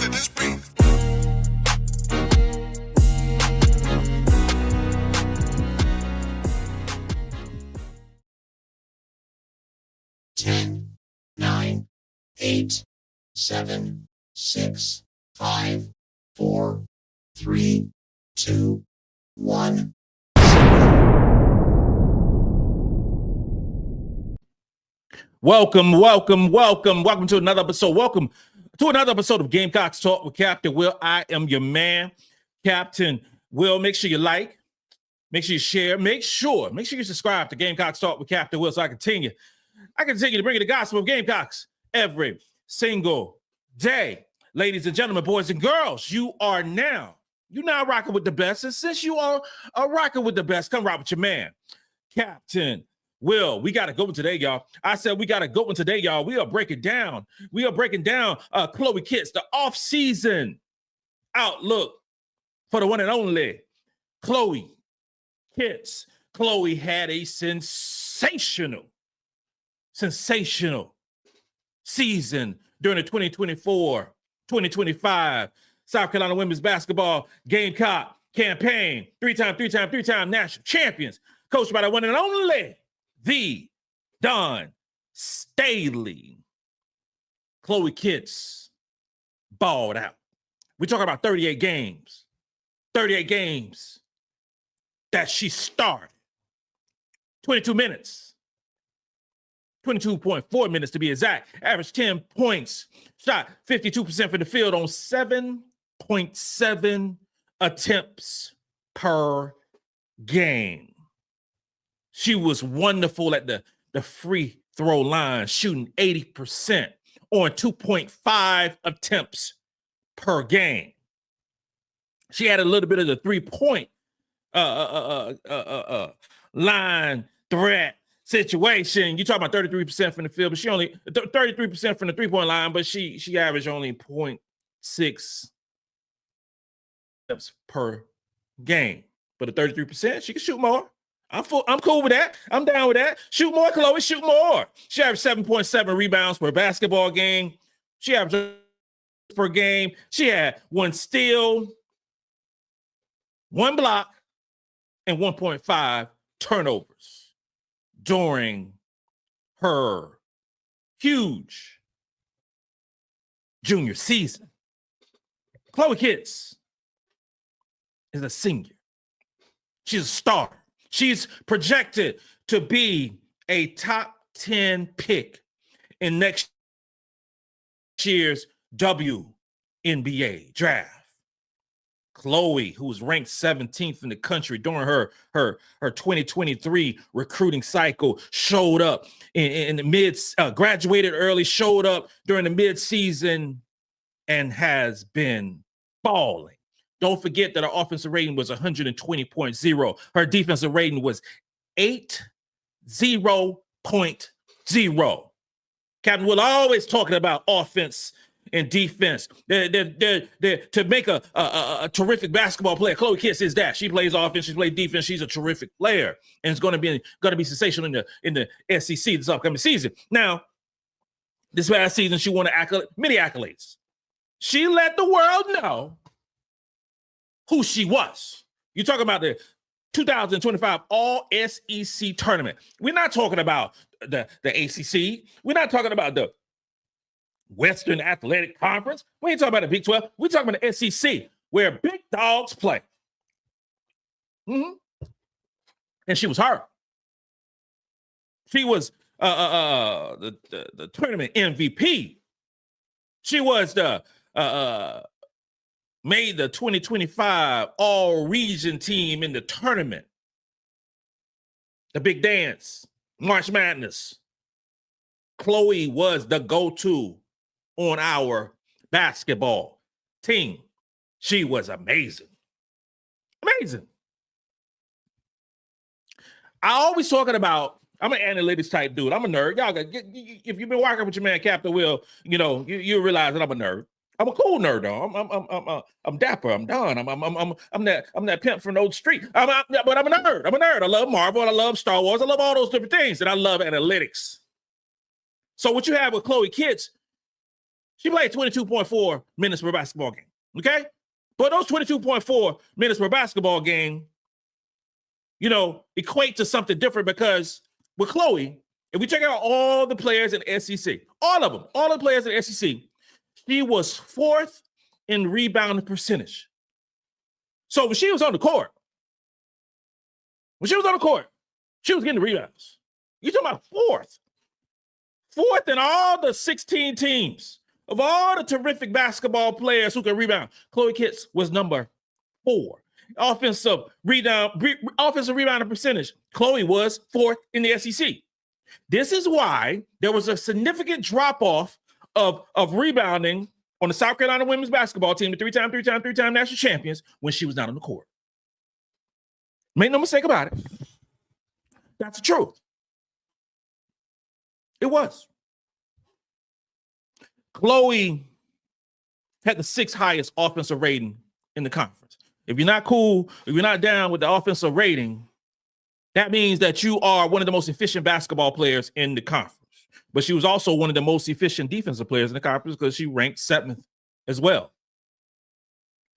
let this beat. Ten, 9, 8, 7, 6, 5, 4, 3, 2, 1. Welcome to another episode. Welcome to another episode of Gamecocks Talk with Captain Will. I am your man, Captain Will. Make sure you like, make sure you share, make sure you subscribe to Gamecocks Talk with Captain Will so I continue to bring you the gospel of Gamecocks every single day. Ladies and gentlemen, boys and girls, you're now rocking with the best. And since you are rocking with the best, come rock with your man, Captain Will. We got to go today, y'all. I said we got to go today, y'all. We are breaking down Chloe Kitts, the off-season outlook for the one and only Chloe Kitts. Chloe had a sensational season during the 2024-2025 South Carolina women's basketball Gamecock campaign. Three-time national champions, coached by the one and only the Dawn Staley. Chloe Kitts balled out. We're talking about 38 games that she started. 22 minutes. 22.4 minutes to be exact. Average 10 points. Shot 52% from the field on 7.7 attempts per game. She was wonderful at the free throw line, shooting 80% on 2.5 attempts per game. She had a little bit of the three-point line threat situation. You talk about 33% from the field, but she only 33% from the three-point line, but she averaged only 0.6 attempts per game. But the 33%, she can shoot more. I'm cool with that. I'm down with that. Shoot more, Chloe. Shoot more. She averaged 7.7 rebounds per basketball game. She averaged per game. She had 1 steal, 1 block, and 1.5 turnovers during her huge junior season. Chloe Kitts is a senior. She's a starter. She's projected to be a top 10 pick in next year's WNBA draft. Chloe, who was ranked 17th in the country during her 2023 recruiting cycle, showed up in the graduated early, showed up during the mid-season, and has been balling. Don't forget that her offensive rating was 120.0. Her defensive rating was 80.0. Captain Will always talking about offense and defense. To make a terrific basketball player, Chloe Kitts is that. She plays offense, she plays defense. She's a terrific player, and it's going to be sensational in the SEC this upcoming season. Now, this past season, she won many accolades. She let the world know who she was. You're talking about the 2025 All-SEC tournament. We're not talking about the ACC. We're not talking about the Western Athletic Conference. We ain't talking about the Big 12. We're talking about the SEC, where big dogs play. And she was her. She was the tournament MVP. She was made the 2025 all-region team in the tournament. The big dance, March Madness. Chloe was the go-to on our basketball team. She was amazing. Amazing. I always talking about, I'm an analytics type dude. I'm a nerd. Y'all got, if you've been working with your man, Captain Will, you realize that I'm a nerd. I'm a cool nerd, though. I'm dapper. I'm Don. I'm that pimp from the old street. But I'm a nerd. I'm a nerd. I love Marvel. I love Star Wars. I love all those different things, and I love analytics. So what you have with Chloe Kitts, She played 22.4 minutes per basketball game. Okay? But those 22.4 minutes per basketball game, equate to something different because with Chloe, if we check out all the players in the SEC, all the players in the SEC, she was 4th in rebounding percentage. So when she was on the court, she was getting the rebounds. You're talking about 4th. 4th in all the 16 teams of all the terrific basketball players who can rebound. Chloe Kitts was number 4. Offensive rebounding percentage. Chloe was 4th in the SEC. This is why there was a significant drop-off of rebounding on the South Carolina women's basketball team, the three-time national champions, when she was not on the court. Make no mistake about it. That's the truth. It was. Chloe had the 6th highest offensive rating in the conference. If you're not down with the offensive rating, that means that you are one of the most efficient basketball players in the conference. But she was also one of the most efficient defensive players in the conference because she ranked 7th as well.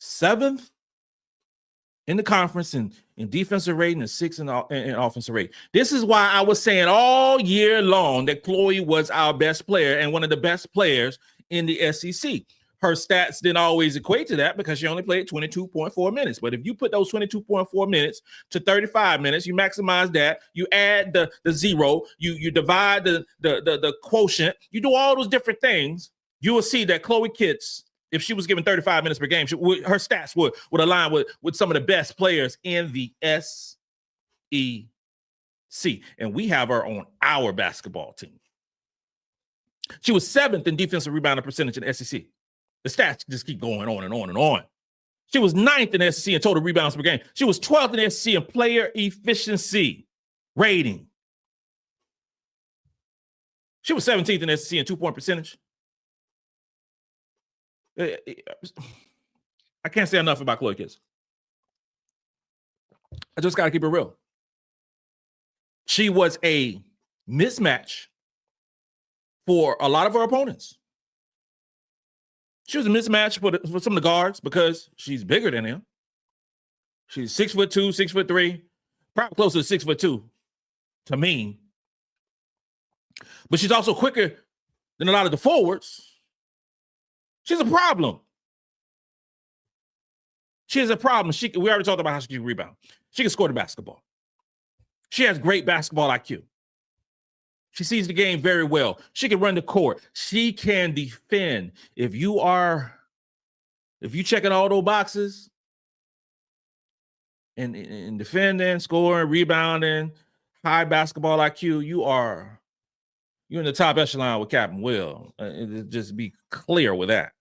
7th in the conference in defensive rating and 6th in offensive rating. This is why I was saying all year long that Chloe was our best player and one of the best players in the SEC. Her stats didn't always equate to that because she only played 22.4 minutes. But if you put those 22.4 minutes to 35 minutes, you maximize that, you add the zero, you divide the quotient, you do all those different things, you will see that Chloe Kitts, if she was given 35 minutes per game, her stats would align with some of the best players in the SEC. And we have her on our basketball team. She was 7th in defensive rebounding percentage in the SEC. The stats just keep going on and on and on. She was 9th in the SEC in total rebounds per game. She was 12th in the SEC in player efficiency rating. She was 17th in the SEC in 2-point percentage. I can't say enough about Chloe Kitts. I just got to keep it real. She was a mismatch for a lot of her opponents. She was a mismatch for some of the guards because she's bigger than him. She's 6'2", 6'3", probably closer to 6'2" to me. But she's also quicker than a lot of the forwards. She's a problem. She is a problem. We already talked about how she can rebound. She can score the basketball. She has great basketball IQ. She sees the game very well. She can run the court. She can defend. If you checking all those boxes and defending, scoring, rebounding, high basketball IQ, you're in the top echelon with Captain Will. Just be clear with that.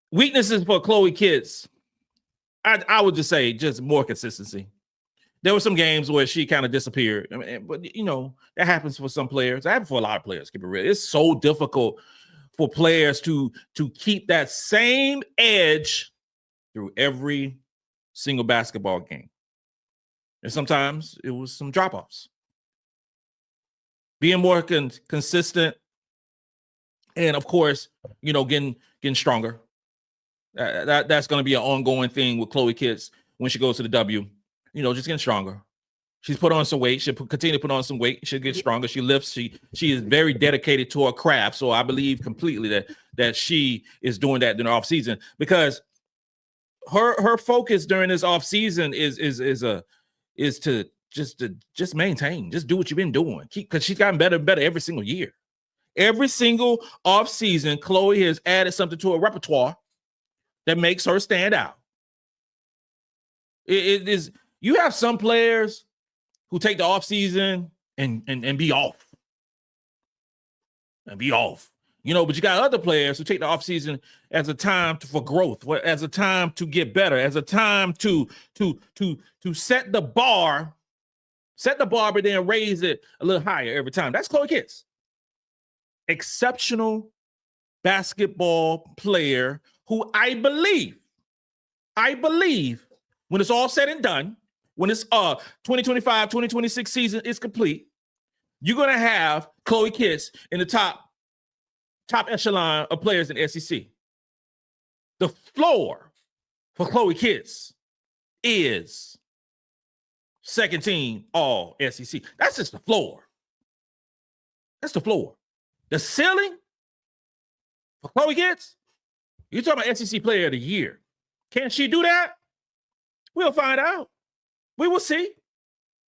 Weaknesses for Chloe Kitts, I would just say just more consistency. There were some games where she kind of disappeared. But that happens for some players. That happens for a lot of players, keep it real. It's so difficult for players to keep that same edge through every single basketball game. And sometimes it was some drop-offs. Being more consistent and, of course, getting stronger. That's going to be an ongoing thing with Chloe Kitts when she goes to the W. Just getting stronger. She's put on some weight. She'll continue to put on some weight. She'll get stronger. She lifts. She is very dedicated to her craft. So I believe completely that she is doing that during the off season because her focus during this off season is to just maintain, just do what you've been doing. Because she's gotten better and better every single year. Every single off season, Chloe has added something to her repertoire that makes her stand out. It is. You have some players who take the off season and be off. But you got other players who take the off season as a time for growth, as a time to get better, as a time to set the bar, but then raise it a little higher every time. That's Chloe Kitts. Exceptional basketball player who I believe when it's all said and done, when it's 2025, 2026 season is complete, you're going to have Chloe Kitts in the top top echelon of players in the SEC. The floor for Chloe Kitts is second team all SEC. That's just the floor. That's the floor. The ceiling for Chloe Kitts, you're talking about SEC Player of the Year. Can she do that? We'll find out. We will see.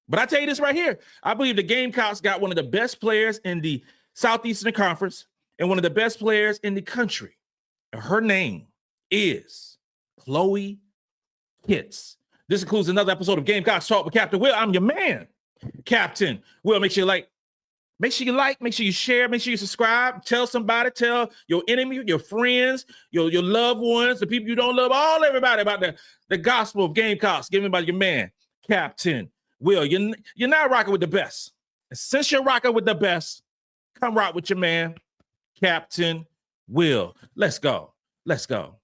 But I tell you this right here. I believe the Gamecocks got one of the best players in the Southeastern Conference and one of the best players in the country. And her name is Chloe Kitts. This includes another episode of Gamecocks Talk with Captain Will. I'm your man, Captain Will. Make sure you like, make sure you share, make sure you subscribe, tell somebody, tell your enemy, your friends, your loved ones, the people you don't love, everybody about the gospel of Gamecocks given by your man, Captain Will. You're not rocking with the best. And since you're rocking with the best, come rock with your man, Captain Will. Let's go. Let's go.